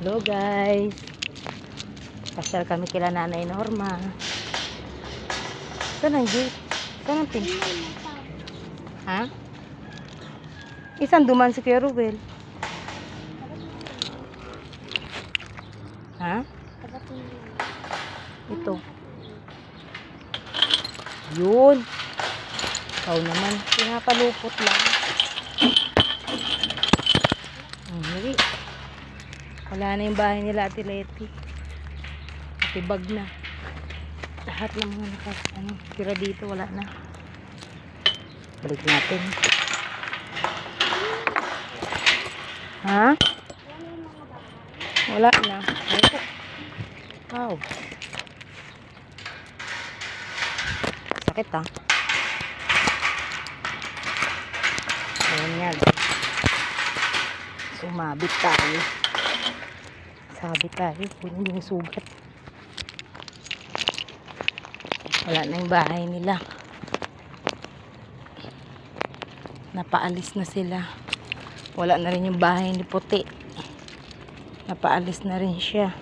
Hello guys, pasyal kami kila Nanay Norma. Saan ang gate? Saan ang pin? Ha? Isang duman si Kuya Ruel. Ha? Ito. Yun. Ikaw naman, pinapalupot lang. Hindi. Wala na yung bahay nila Ate Leti. Tibag na. Lahat ng mga tira dito wala na. Balik natin. Ha? Wala na. Wow. Sakit ha. Ayan nga. Sumabit tayo. Sabi tayo, hindi yung sugat. Wala na yung bahay nila. Napaalis na sila. Wala na rin yung bahay ni Puti. Napaalis na rin siya.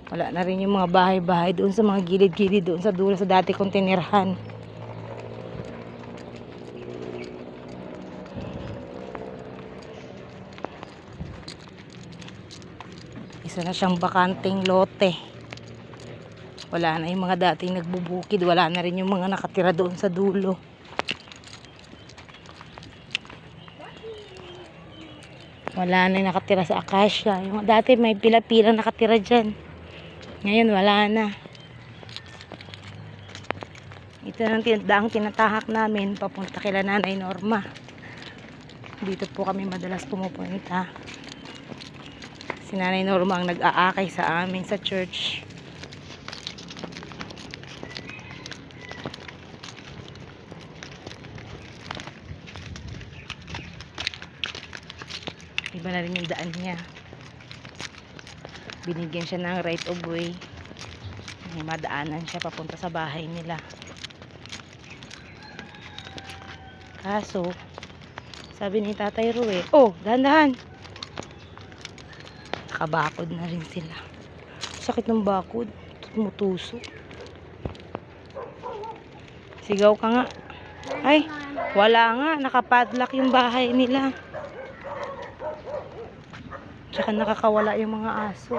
Wala na rin yung mga bahay-bahay doon sa mga gilid-gilid doon sa dulo sa dati kong tinirhan. Isa na siyang bakanting lote. Wala na yung mga dating nagbubukid. Wala na rin yung mga nakatira doon sa dulo. Wala na yung nakatira sa Acacia. Yung dati may pila-pila nakatira dyan. Ngayon wala na. Ito ang daang tinatahak namin papunta kila Nanay Norma. Dito po kami madalas pumupunta. Si Nanay Norma ang nag-aakay sa amin sa church. Iba na rin yung daan niya. Binigyan siya ng right of way. May madaanan siya papunta sa bahay nila. Kaso, sabi ni Tatay Rue, oh, dahan-dahan. Nakabakod na rin sila. Sakit ng bakod. Tumutusok. Sigaw ka nga. Ay, wala nga. Nakapadlock yung bahay nila. Tsaka nakakawala yung mga aso.